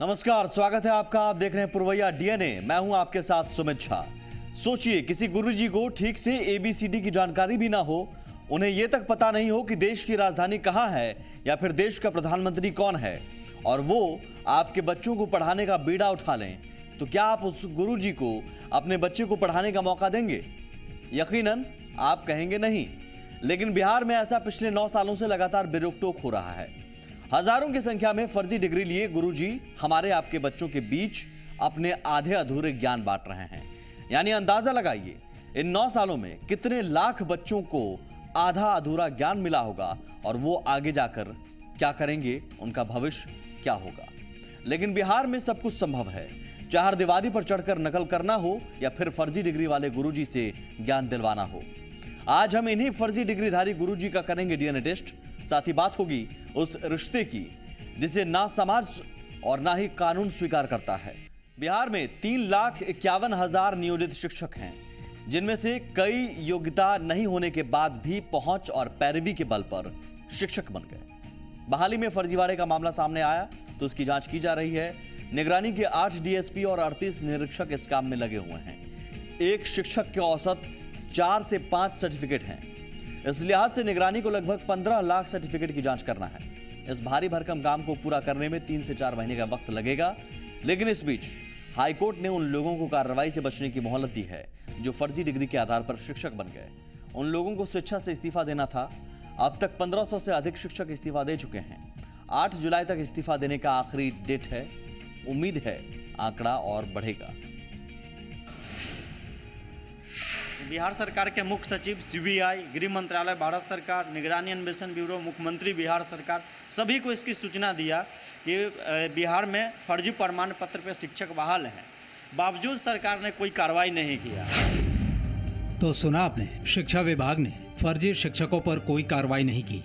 नमस्कार, स्वागत है आपका। आप देख रहे हैं पुरवैया डीएनए। मैं हूं आपके साथ सुमित झा। सोचिए, किसी गुरुजी को ठीक से एबीसीडी की जानकारी भी ना हो, उन्हें यह तक पता नहीं हो कि देश की राजधानी कहां है या फिर देश का प्रधानमंत्री कौन है, और वो आपके बच्चों को पढ़ाने का बीड़ा उठा लें, तो क्या आप उस गुरुजी को अपने बच्चे को पढ़ाने का मौका देंगे? यकीनन आप कहेंगे नहीं। लेकिन बिहार में ऐसा पिछले 9 सालों से लगातार बेरोक-टोक हो रहा है। हजारों की संख्या में फर्जी डिग्री लिए गुरुजी हमारे आपके बच्चों के बीच अपने आधे अधूरे ज्ञान बांट रहे हैं। यानी अंदाजा लगाइए, इन 9 सालों में कितने लाख बच्चों को आधा अधूरा ज्ञान मिला होगा, और वो आगे जाकर क्या करेंगे, उनका भविष्य क्या होगा। लेकिन बिहार में सब कुछ संभव है, चाहे दीवारी पर चढ़कर नकल करना हो या फिर फर्जी डिग्री वाले गुरुजी से ज्ञान दिलवाना हो। आज हम इन्हीं फर्जी डिग्रीधारी गुरुजी का करेंगे डीएनए टेस्ट। साथ ही बात होगी उस रिश्ते की जिसे ना समाज और ना ही कानून स्वीकार करता है। बिहार में 3,51,000 नियोजित शिक्षक हैं, जिनमें से कई योग्यता नहीं होने के बाद भी पहुंच और पैरवी के बल पर शिक्षक बन गए। बहाली में फर्जीवाड़े का मामला सामने आया तो उसकी जांच की जा रही है। निगरानी के 8 डीएसपी और 38 निरीक्षक इस काम में लगे हुए हैं। एक शिक्षक के औसत 4 से 5 सर्टिफिकेट हैं। इस लिहाज से निगरानी को लगभग 15 लाख सर्टिफिकेट की जांच करना है। इस भारी भरकम काम को पूरा करने में 3 से 4 महीने का वक्त लगेगा। लेकिन इस बीच हाईकोर्ट ने उन लोगों को कार्रवाई से बचने की मोहलत दी है जो फर्जी डिग्री के आधार पर शिक्षक बन गए। उन लोगों को स्वेच्छा से इस्तीफा देना था। अब तक 1500 से अधिक शिक्षक इस्तीफा दे चुके हैं। 8 जुलाई तक इस्तीफा देने का आखिरी डेट है। उम्मीद है आंकड़ा और बढ़ेगा। बिहार सरकार के मुख्य सचिव, सीबीआई, गृह मंत्रालय, भारत सरकार, निगरानी अन्वेषण ब्यूरो, मुख्यमंत्री बिहार सरकार सभी को इसकी सूचना दिया कि बिहार में फर्जी प्रमाण पत्र पर शिक्षक बहाल हैं। बावजूद सरकार ने कोई कार्रवाई नहीं किया। तो सुना आपने, शिक्षा विभाग ने फर्जी शिक्षकों पर कोई कार्रवाई नहीं की।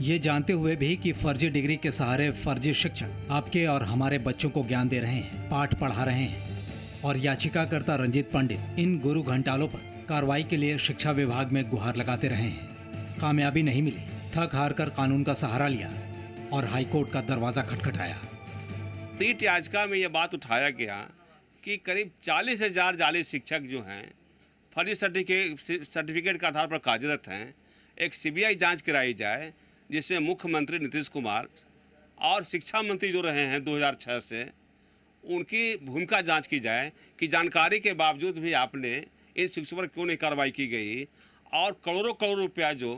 ये जानते हुए भी कि फर्जी डिग्री के सहारे फर्जी शिक्षक आपके और हमारे बच्चों को ज्ञान दे रहे हैं, पाठ पढ़ा रहे हैं, और याचिकाकर्ता रंजीत पंडित इन गुरु घंटालों पर कार्रवाई के लिए शिक्षा विभाग में गुहार लगाते रहे हैं। कामयाबी नहीं मिली, थक हार कर कानून का सहारा लिया और हाईकोर्ट का दरवाजा खटखटाया। रीट याचिका में यह बात उठाया गया कि करीब 40,000 जाली शिक्षक जो हैं फर्जी सर्टिफिकेट के आधार पर कार्यरत हैं। एक सीबीआई जांच कराई जाए जिसमें मुख्यमंत्री नीतीश कुमार और शिक्षा मंत्री जो रहे हैं 2006 से, उनकी भूमिका जांच की जाए कि जानकारी के बावजूद भी आपने इन शिक्षकों पर क्यों नहीं कार्रवाई की गई, और करोड़ों रुपया जो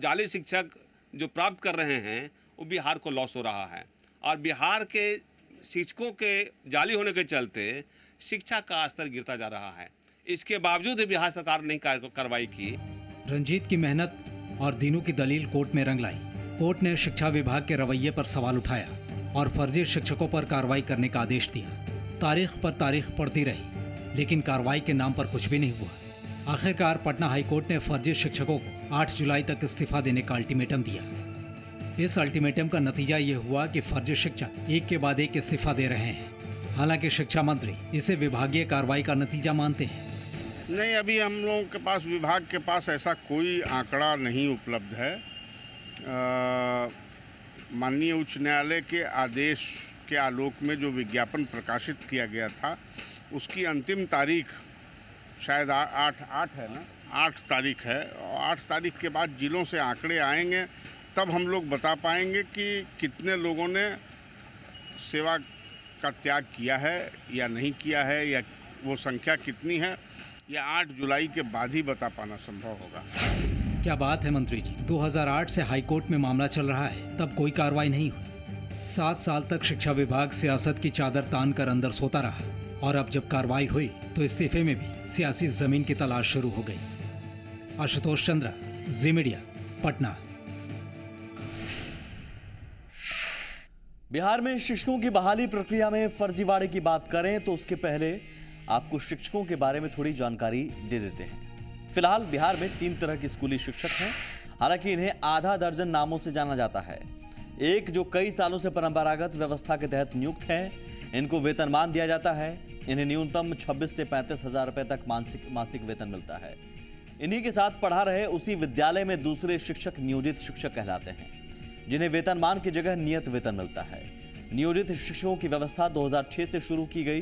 जाली शिक्षक जो प्राप्त कर रहे हैं वो बिहार को लॉस हो रहा है। और बिहार के शिक्षकों के जाली होने के चलते शिक्षा का स्तर गिरता जा रहा है। इसके बावजूद बिहार सरकार ने कार्रवाई की। रंजीत की मेहनत और दिनों की दलील कोर्ट में रंग लाई। कोर्ट ने शिक्षा विभाग के रवैये पर सवाल उठाया और फर्जी शिक्षकों पर कार्रवाई करने का आदेश दिया। तारीख पर तारीख पड़ती रही, लेकिन कार्रवाई के नाम पर कुछ भी नहीं हुआ। आखिरकार पटना हाईकोर्ट ने फर्जी शिक्षकों को 8 जुलाई तक इस्तीफा देने का अल्टीमेटम दिया। इस अल्टीमेटम का नतीजा ये हुआ कि फर्जी शिक्षक एक के बाद एक इस्तीफा दे रहे हैं। हालांकि शिक्षा मंत्री इसे विभागीय कार्रवाई का नतीजा मानते हैं। नहीं, अभी हम लोगों के पास, विभाग के पास ऐसा कोई आंकड़ा नहीं उपलब्ध है। माननीय उच्च न्यायालय के आदेश के आलोक में जो विज्ञापन प्रकाशित किया गया था, उसकी अंतिम तारीख शायद 8 है ना, 8 तारीख है। और 8 तारीख के बाद जिलों से आंकड़े आएंगे, तब हम लोग बता पाएंगे कि कितने लोगों ने सेवा का त्याग किया है या नहीं किया है, या वो संख्या कितनी है, या 8 जुलाई के बाद ही बता पाना संभव होगा। क्या बात है मंत्री जी, 2008 से हाईकोर्ट में मामला चल रहा है, तब कोई कार्रवाई नहीं हुई। 7 साल तक शिक्षा विभाग सियासत की चादर तान कर अंदर सोता रहा, और अब जब कार्रवाई हुई तो इस्तीफे में भी सियासी जमीन की तलाश शुरू हो गई। आशुतोष चंद्रा, जी मीडिया, पटना। बिहार में शिक्षकों की बहाली प्रक्रिया में फर्जीवाड़े की बात करें तो उसके पहले आपको शिक्षकों के बारे में थोड़ी जानकारी दे देते हैं। फिलहाल बिहार में 3 तरह के स्कूली शिक्षक हैं। हालांकि इन्हें आधा दर्जन नामों से जाना जाता है। एक जो कई सालों से परंपरागत व्यवस्था के तहत नियुक्त हैं, इनको वेतनमान दिया जाता है। इन्हें न्यूनतम 26 से 35 हजार रुपए तक मासिक वेतन मिलता है। इन्हीं के साथ पढ़ा रहे उसी विद्यालय में दूसरे शिक्षक नियोजित शिक्षक कहलाते हैं, जिन्हें वेतनमान की जगह नियत वेतन मिलता है। नियोजित शिक्षकों की व्यवस्था 2006 से शुरू की गई।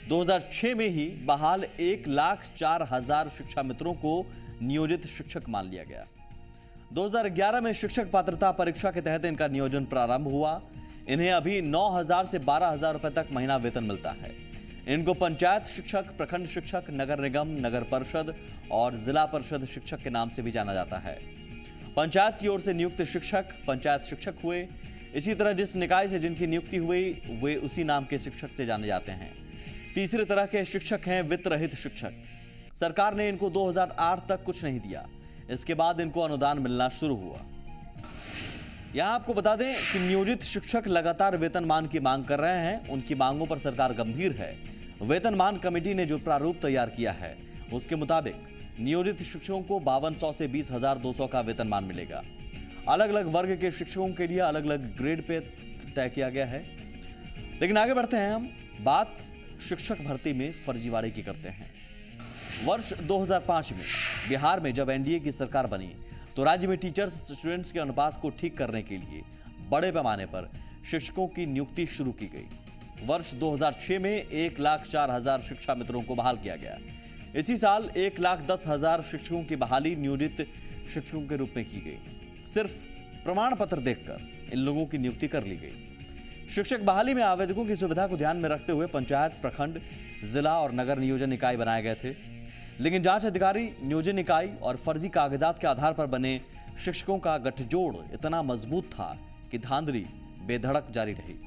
2006 में ही बहाल 1,04,000 शिक्षा मित्रों को नियोजित शिक्षक मान लिया गया। 2011 में शिक्षक पात्रता परीक्षा के तहत इनका नियोजन प्रारंभ हुआ। इन्हें अभी 9,000 से 12,000 रुपए तक महीना वेतन मिलता है। इनको पंचायत शिक्षक, प्रखंड शिक्षक, नगर निगम, नगर परिषद और जिला परिषद शिक्षक के नाम से भी जाना जाता है। पंचायत की ओर से नियुक्त शिक्षक पंचायत शिक्षक हुए। इसी तरह जिस निकाय से जिनकी नियुक्ति हुई वे उसी नाम के शिक्षक से जाने जाते हैं। तीसरे तरह के शिक्षक हैं वित्त रहित शिक्षक। सरकार ने इनको 2008 तक कुछ नहीं दिया। इसके बाद इनको अनुदान मिलना शुरू हुआ। यहां आपको बता दें कि नियोजित शिक्षक लगातार वेतनमान की मांग कर रहे हैं। उनकी मांगों पर सरकार गंभीर है। वेतनमान कमेटी ने जो प्रारूप तैयार किया है उसके मुताबिक नियोजित शिक्षकों को 5200 से 20,200 का वेतनमान मिलेगा। अलग अलग वर्ग के शिक्षकों के लिए अलग अलग ग्रेड पे तय किया गया है। लेकिन आगे बढ़ते हैं हम बात शिक्षक भर्ती में फर्जीवाड़े की करते हैं। वर्ष 2005 में बिहार में जब एनडीए की सरकार बनी तो राज्य में टीचर्स स्टूडेंट्स के अनुपात को ठीक करने के लिए बड़े पैमाने पर शिक्षकों की नियुक्ति शुरू की गई। वर्ष 2006 में 1,04,000 शिक्षा मित्रों को बहाल किया गया। इसी साल 1,10,000 शिक्षकों की बहाली नियोजित शिक्षकों के रूप में की गई। सिर्फ प्रमाण पत्र देखकर इन लोगों की नियुक्ति कर ली गई। शिक्षक बहाली में आवेदकों की सुविधा को ध्यान में रखते हुए पंचायत, प्रखंड, जिला और नगर नियोजन इकाई बनाए गए थे। लेकिन जांच अधिकारी, नियोजन इकाई और फर्जी कागजात के आधार पर बने शिक्षकों का गठजोड़ इतना मजबूत था कि धांधली बेधड़क जारी रही।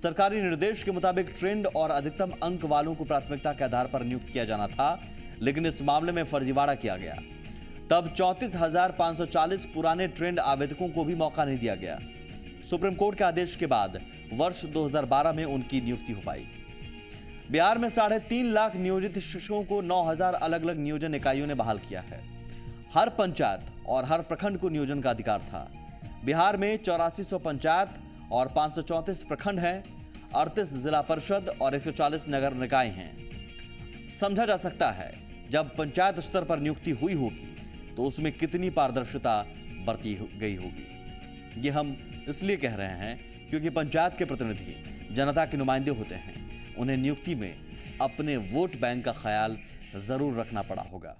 सरकारी निर्देश के मुताबिक ट्रेंड और अधिकतम अंक वालों को प्राथमिकता के आधार पर नियुक्त किया जाना था, लेकिन इस मामले में फर्जीवाड़ा किया गया। तब 34,540 पुराने ट्रेंड आवेदकों को भी मौका नहीं दिया गया। सुप्रीम कोर्ट के आदेश के बाद वर्ष 2012 में उनकी नियुक्ति हो पाई। बिहार में 3.5 लाख नियोजित शिक्षकों को 9,000 अलग अलग नियोजन इकाइयों ने बहाल किया है। हर पंचायत और हर प्रखंड को नियोजन का अधिकार था। बिहार में 8400 पंचायत और 534 प्रखंड हैं, 38 जिला परिषद और 140 नगर निकाय हैं। समझा जा सकता है जब पंचायत स्तर पर नियुक्ति हुई होगी तो उसमें कितनी पारदर्शिता बरती गई होगी। ये हम इसलिए कह रहे हैं क्योंकि पंचायत के प्रतिनिधि जनता के नुमाइंदे होते हैं। उन्हें नियुक्ति में अपने वोट बैंक का ख्याल जरूर रखना पड़ा होगा।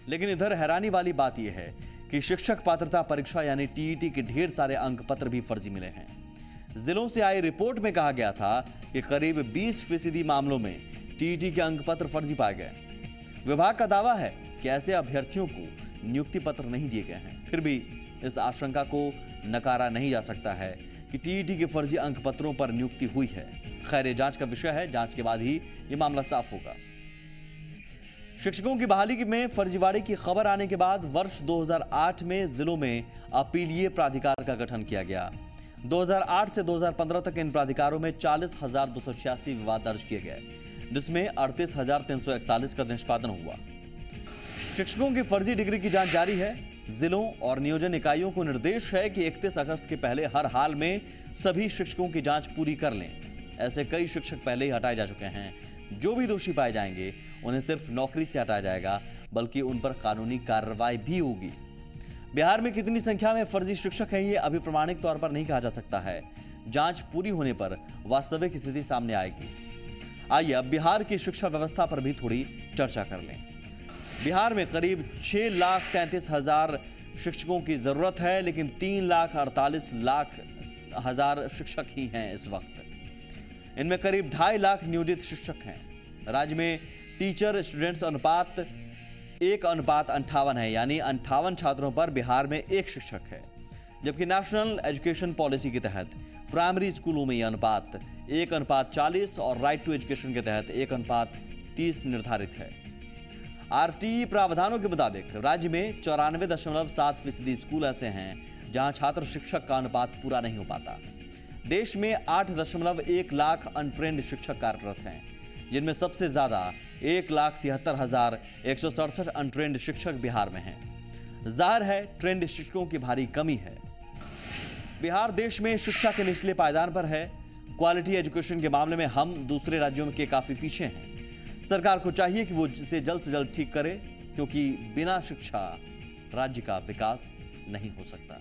लेकिन इधर हैरानी वाली बात यह है कि शिक्षक पात्रता परीक्षा यानी टीईटी के ढेर सारे अंक पत्र भी फर्जी मिले हैं। जिलों से आई रिपोर्ट में कहा गया था कि करीब 20% मामलों में टीईटी के अंक पत्र फर्जी पाए गए। विभाग का दावा है कि ऐसे अभ्यर्थियों को नियुक्ति पत्र नहीं दिए गए हैं। फिर भी इस आशंका को नकारा नहीं जा सकता है कि टीईटी के फर्जी अंक पत्रों पर नियुक्ति हुई है। खैर, जांच का विषय है। जांच के बाद ही यह मामला साफ होगा। शिक्षकों की बहाली में फर्जीवाड़े की खबर आने के बाद वर्ष 2008 में जिलों में अपीलीय प्राधिकार का गठन किया गया। 2008 से 2015 तक इन प्राधिकारों में 40,286 विवाद दर्ज किए गए, जिसमें 38,341 का निष्पादन हुआ। शिक्षकों की फर्जी डिग्री की जांच जारी है। जिलों और नियोजन इकाइयों को निर्देश है कि 31 अगस्त के पहले हर हाल में सभी शिक्षकों की जांच पूरी कर लें। ऐसे कई शिक्षक पहले ही हटाए जा चुके हैं। जो भी दोषी पाए जाएंगे उन्हें सिर्फ नौकरी से हटाया जाएगा, बल्कि उन पर कानूनी कार्रवाई भी होगी। बिहार में कितनी संख्या में फर्जी शिक्षक हैं ये अभी प्रमाणिक तौर पर नहीं कहा जा सकता है। जांच पूरी होने पर वास्तविक स्थिति सामने आएगी। आइए अब बिहार की शिक्षा व्यवस्था पर भी थोड़ी चर्चा कर लें। बिहार में करीब 6,33,000 शिक्षकों की जरूरत है, लेकिन 3,48,00,000 शिक्षक ही हैं इस वक्त। इनमें करीब 2.5 लाख नियोजित शिक्षक हैं। राज्य में टीचर स्टूडेंट्स अनुपात 1:58 है, यानी 58 छात्रों पर बिहार में 1 शिक्षक है। जबकि नेशनल एजुकेशन पॉलिसी के तहत प्राइमरी स्कूलों में यह अनुपात 1:40 और राइट टू एजुकेशन के तहत 1:30 निर्धारित है। आरटीई प्रावधानों के मुताबिक राज्य में 94.7% स्कूल ऐसे हैं जहां छात्र शिक्षक का अनुपात पूरा नहीं हो पाता। देश में 8.1 लाख अनट्रेंड शिक्षक कार्यरत हैं, जिनमें सबसे ज्यादा 1,73,167 अनट्रेंड शिक्षक बिहार में हैं। जाहिर है ट्रेंड शिक्षकों की भारी कमी है। बिहार देश में शिक्षा के निचले पायदान पर है। क्वालिटी एजुकेशन के मामले में हम दूसरे राज्यों के काफी पीछे हैं। सरकार को चाहिए कि वो इसे जल्द से जल्द ठीक करे, क्योंकि बिना शिक्षा राज्य का विकास नहीं हो सकता।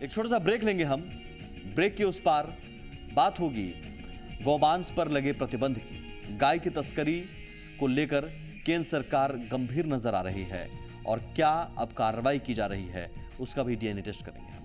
एक छोटा सा ब्रेक लेंगे हम। ब्रेक के उस पार बात होगी गौमांस पर लगे प्रतिबंध की। गाय की तस्करी को लेकर केंद्र सरकार गंभीर नजर आ रही है और क्या अब कार्रवाई की जा रही है उसका भी डीएनए टेस्ट करेंगे हम।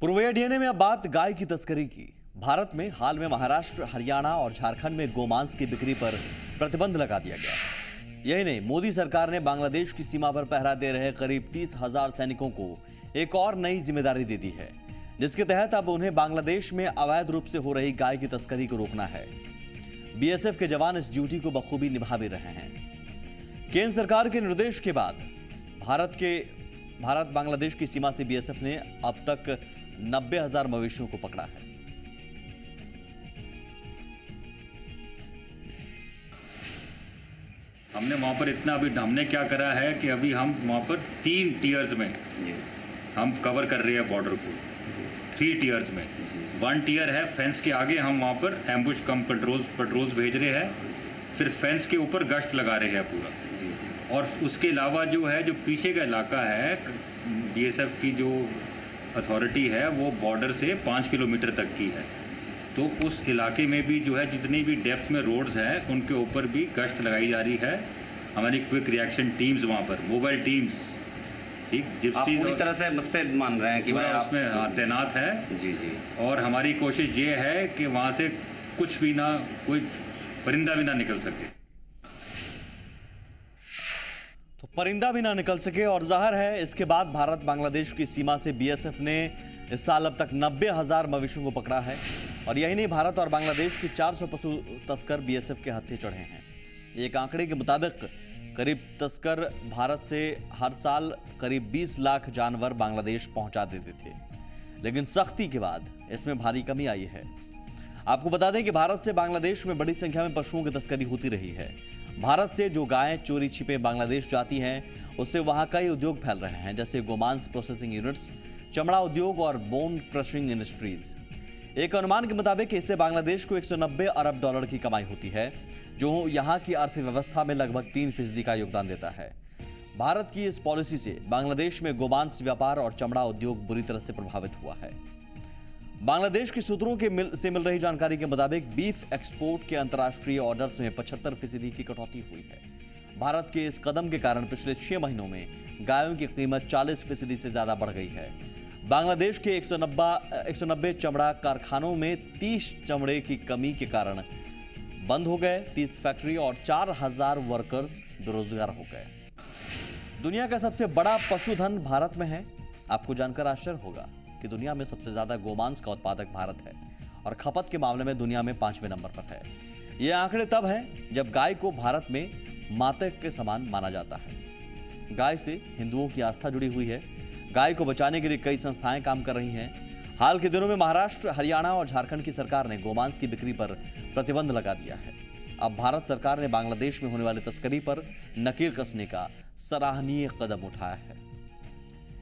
पूर्वोत्तर डीएनए में अब बात गाय की तस्करी की। भारत में हाल में महाराष्ट्र, हरियाणा और झारखंड में गोमांस की बिक्री पर प्रतिबंध लगा दिया गया। यही नहीं, मोदी सरकार ने बांग्लादेश की सीमा पर पहरा दे रहे करीब 30,000 सैनिकों को एक और नई जिम्मेदारी दे दी है, जिसके तहत अब उन्हें बांग्लादेश में अवैध रूप से हो रही गाय की तस्करी को रोकना है। बीएसएफ के जवान इस ड्यूटी को बखूबी निभा भी रहे हैं। केंद्र सरकार के निर्देश के बाद भारत बांग्लादेश की सीमा से बीएसएफ ने अब तक 90,000 मवेशियों को पकड़ा है। हमने वहाँ पर इतना अभी हमने क्या करा है कि अभी हम वहाँ पर 3 टियर्स में हम कवर कर रहे हैं बॉर्डर को। 3 टियर्स में 1 टियर है फेंस के आगे, हम वहाँ पर एम्बुश कम पेट्रोल्स भेज रहे हैं, फिर फेंस के ऊपर गश्त लगा रहे हैं पूरा। और उसके अलावा जो है जो पीछे का इलाका है, बीएसएफ की जो अथॉरिटी है वो बॉर्डर से 5 किलोमीटर तक की है, तो उस इलाके में भी जो है जितनी भी डेप्थ में रोड्स हैं उनके ऊपर भी गश्त लगाई जा रही है। हमारी क्विक रिएक्शन टीम्स वहाँ पर, मोबाइल टीम्स, ठीक, जिप्सी पूरी तरह से मुस्तैद मान रहे हैं कि भाई उसमें तैनात है। जी जी। और हमारी कोशिश ये है कि वहाँ से कुछ भी ना, कोई परिंदा भी ना निकल सके। तो परिंदा भी ना निकल सके। और जाहिर है इसके बाद भारत बांग्लादेश की सीमा से बीएसएफ ने इस साल अब तक 90,000 मवेशियों को पकड़ा है। और यही नहीं, भारत और बांग्लादेश की 400 पशु तस्कर बीएसएफ के हत्थे चढ़े हैं। एक आंकड़े के मुताबिक करीब तस्कर भारत से हर साल करीब 20 लाख जानवर बांग्लादेश पहुंचा देते थे, लेकिन सख्ती के बाद इसमें भारी कमी आई है। आपको बता दें कि भारत से बांग्लादेश में बड़ी संख्या में पशुओं की तस्करी होती रही है। भारत से जो गायें चोरी छिपे बांग्लादेश जाती हैं, उससे वहां कई उद्योग फैल रहे हैं, जैसे गोमांस प्रोसेसिंग यूनिट्स, चमड़ा उद्योग और बोन क्रशिंग इंडस्ट्रीज। एक अनुमान के मुताबिक इससे बांग्लादेश को 190 अरब डॉलर की कमाई होती है, जो यहां की अर्थव्यवस्था में लगभग 3% का योगदान देता है। भारत की इस पॉलिसी से बांग्लादेश में गोमांस व्यापार और चमड़ा उद्योग बुरी तरह से प्रभावित हुआ है। बांग्लादेश के सूत्रों से मिल रही जानकारी के मुताबिक बीफ एक्सपोर्ट के अंतर्राष्ट्रीय ऑर्डर्स में 75% की कटौती हुई है। भारत के इस कदम के कारण पिछले 6 महीनों में गायों की कीमत 40% से ज्यादा बढ़ गई है। बांग्लादेश के 190 चमड़ा कारखानों में 30 चमड़े की कमी के कारण बंद हो गए 30 फैक्ट्री और 4,000 वर्कर्स बेरोजगार हो गए। दुनिया का सबसे बड़ा पशुधन भारत में है। आपको जानकर आश्चर्य होगा कि दुनिया में सबसे ज्यादा गोमांस का उत्पादक भारत है और खपत के मामले में दुनिया में 5वें नंबर पर है। ये आंकड़े तब हैं जब गाय को भारत में माता के समान माना जाता है। गाय से हिंदुओं की आस्था जुड़ी हुई है। गाय को बचाने के लिए कई संस्थाएं काम कर रही हैं। हाल के दिनों में महाराष्ट्र, हरियाणा और झारखंड की सरकार ने गोमांस की बिक्री पर प्रतिबंध लगा दिया है। अब भारत सरकार ने बांग्लादेश में होने वाली तस्करी पर नकेल कसने का सराहनीय कदम उठाया है।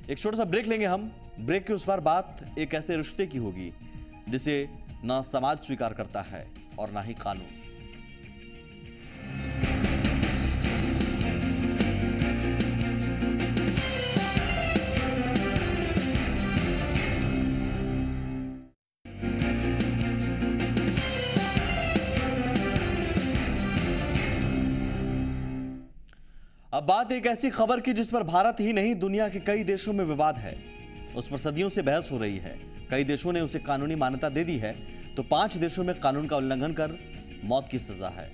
एक छोटा सा ब्रेक लेंगे हम। ब्रेक के उस पार बात एक ऐसे रिश्ते की होगी जिसे न समाज स्वीकार करता है और न ही कानून। अब बात एक ऐसी खबर की जिस पर भारत ही नहीं दुनिया के कई देशों में विवाद है। उस पर सदियों से बहस हो रही है। कई देशों ने उसे कानूनी मान्यता दे दी है, तो 5 देशों में कानून का उल्लंघन कर मौत की सजा है।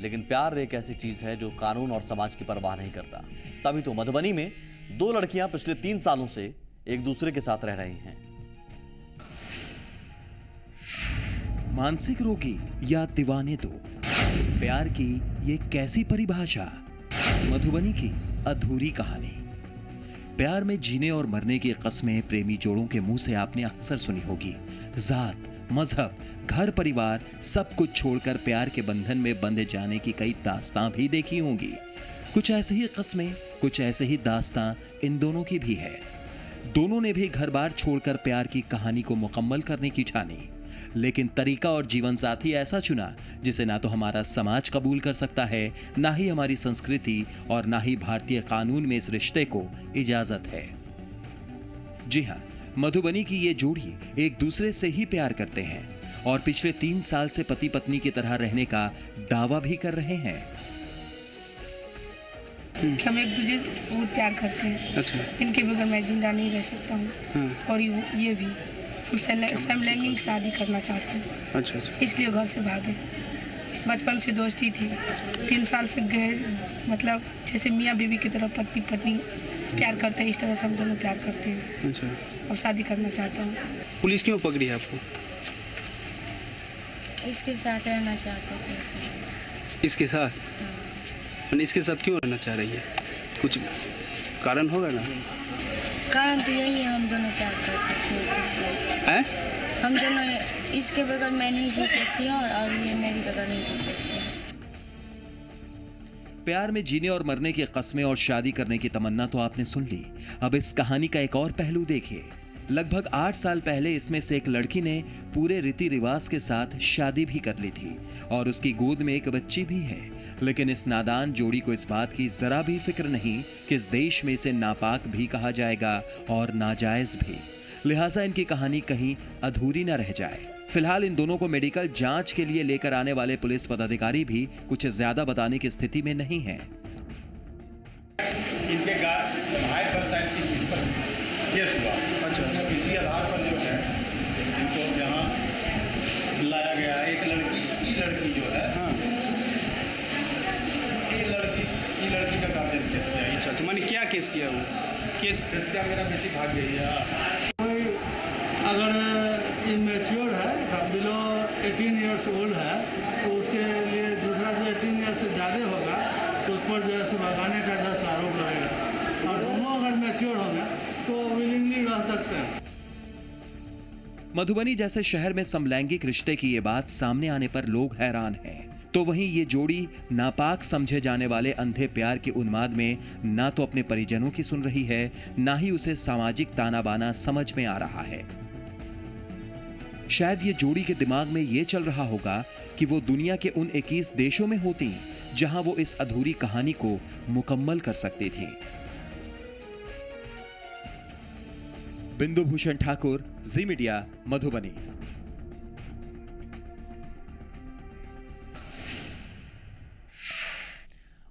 लेकिन प्यार एक ऐसी चीज है जो कानून और समाज की परवाह नहीं करता। तभी तो मधुबनी में 2 लड़कियां पिछले 3 सालों से एक दूसरे के साथ रह रही हैं। मानसिक रोगी या दीवाने दो, प्यार की ये कैसी परिभाषा। मधुबनी की अधूरी कहानी। प्यार में जीने और मरने की कस्में प्रेमी जोड़ों के मुंह से आपने अक्सर सुनी होगी। जात, मजहब, घर परिवार सब कुछ छोड़कर प्यार के बंधन में बंधे जाने की कई दास्तां भी देखी होंगी। कुछ ऐसे ही कस्में कुछ ऐसे ही दास्तां इन दोनों की भी है। दोनों ने भी घर बार छोड़कर प्यार की कहानी को मुकम्मल करने की ठानी, लेकिन तरीका और जीवन साथी ऐसा चुना जिसे ना तो हमारा समाज कबूल कर सकता है, ना ही हमारी संस्कृति और ना ही भारतीय कानून में इस रिश्ते को इजाजत है। जी हाँ, मधुबनी की ये जोड़ी एक दूसरे से ही प्यार करते हैं और पिछले 3 साल से पति पत्नी की तरह रहने का दावा भी कर रहे हैं। हम एक दूसरे से बहुत प्यार करते हैं। अच्छा। इनके बगैर मैं जिंदा नहीं रह सकता हूँ। और ये भी हम समलैंगिक शादी करना चाहते हैं। अच्छा अच्छा। इसलिए घर से भागे। बचपन से दोस्ती थी, 3 साल से गए, मतलब जैसे मियाँ बीवी की तरह पति पत्नी प्यार करते हैं, इस तरह से हम दोनों प्यार करते हैं। अच्छा। अब शादी करना चाहता हूँ। पुलिस क्यों पकड़ी है आपको? इसके साथ रहना चाहते थे। इसके साथ? इसके साथ क्यों रहना चाह रही है? कुछ कारण होगा ना? कारण तो यही है, हम दोनों प्यार करते थे। हम दोनों, इसके बगैर मैं नहीं जी सकती हूँ और ये मेरी बगैर नहीं जी सकती। प्यार में जीने और मरने की कस्में और शादी करने की तमन्ना तो आपने सुन ली। अब इस कहानी का एक और पहलू देखिए। लगभग 8 साल पहले इसमें से एक लड़की ने पूरे रीति रिवाज के साथ शादी भी कर ली थी और उसकी गोद में एक बच्ची भी है, लेकिन इस नादान जोड़ी को इस बात की जरा भी फिक्र नहीं कि इस देश में इसे नापाक भी कहा जाएगा और नाजायज भी। लिहाजा इनकी कहानी कहीं अधूरी न रह जाए। फिलहाल इन दोनों को मेडिकल जांच के लिए लेकर आने वाले पुलिस पदाधिकारी भी कुछ ज्यादा बताने की स्थिति में नहीं है। इनके भाई पर शायद इस पर केस हुआ। अच्छा। इसी आधार पर जो है इनको यहाँ लाया गया। एक लड़की जो है, हाँ, ये लड़की का गार्जियन केस किया। अच्छा, तो मैंने क्या केस किया? वो केस क्या मेरा बेटी भाग गई है। कोई अगर इमेच्योर है, बिलो 18 ईयर्स ओल्ड है, तो उसके लिए दूसरा जो 18 ईयर्स से ज़्यादा होगा तो उस पर जो है भगाने का 10 आरोप लगेगा। और दोनों अगर मैच्योर होंगे तो विलिंगली रह सकते हैं। मधुबनी जैसे शहर में समलैंगिक रिश्ते की ये बात सामने आने पर लोग हैरान हैं, तो वहीं ये जोड़ी नापाक समझे जाने वाले अंधे प्यार के उन्माद में ना तो अपने परिजनों की सुन रही है, ना ही उसे सामाजिक ताना बाना समझ में आ रहा है। शायद ये जोड़ी के दिमाग में ये चल रहा होगा कि वो दुनिया के उन 21 देशों में होती जहां वो इस अधूरी कहानी को मुकम्मल कर सकती थी। बिंदु भूषण ठाकुर, जी मीडिया, मधुबनी।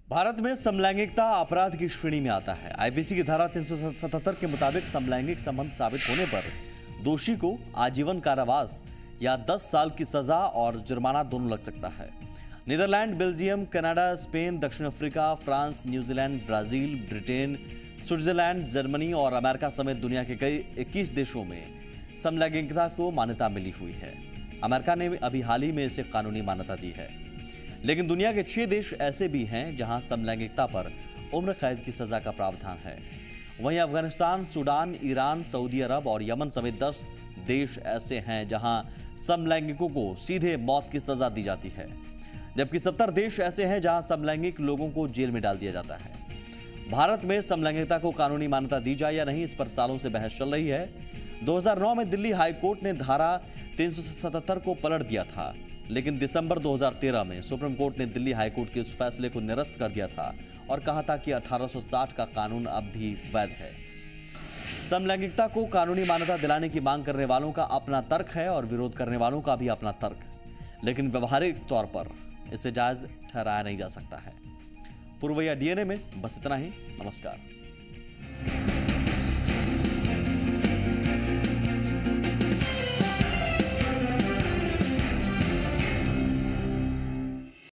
भारत में समलैंगिकता अपराध की श्रेणी में आता है। आईपीसी की धारा 377 के मुताबिक समलैंगिक संबंध साबित होने पर दोषी को आजीवन कारावास या 10 साल की सजा और जुर्माना दोनों लग सकता है। नीदरलैंड, बेल्जियम, कनाडा, स्पेन, दक्षिण Africa, France, New Zealand, Brazil, Britain, Switzerland, Germany और अमेरिका समेत दुनिया के कई 21 देशों में समलैंगिकता को मान्यता मिली हुई है। अमेरिका ने अभी हाल ही में इसे कानूनी मान्यता दी है, लेकिन दुनिया के 6 देश ऐसे भी हैं जहां समलैंगिकता पर उम्र कैद की सजा का प्रावधान है। वहीं अफगानिस्तान, सूडान, ईरान, सऊदी अरब और यमन समेत 10 देश ऐसे हैं जहां समलैंगिकों को सीधे मौत की सजा दी जाती है, जबकि 70 देश ऐसे हैं जहां समलैंगिक लोगों को जेल में डाल दिया जाता है। भारत में समलैंगिकता को कानूनी मान्यता दी जाए या नहीं, इस पर सालों से बहस चल रही है। 2009 में दिल्ली हाईकोर्ट ने धारा 377 को पलट दिया था, लेकिन दिसंबर 2013 में सुप्रीम कोर्ट ने दिल्ली हाईकोर्ट के उस फैसले को निरस्त कर दिया था और कहा था कि 1860 का कानून अब भी वैध है। समलैंगिकता को कानूनी मान्यता दिलाने की मांग करने वालों का अपना तर्क है और विरोध करने वालों का भी अपना तर्क, लेकिन व्यवहारिक तौर पर इसे जायज ठहराया नहीं जा सकता है। पुरवैया डीएनए में बस इतना ही। नमस्कार।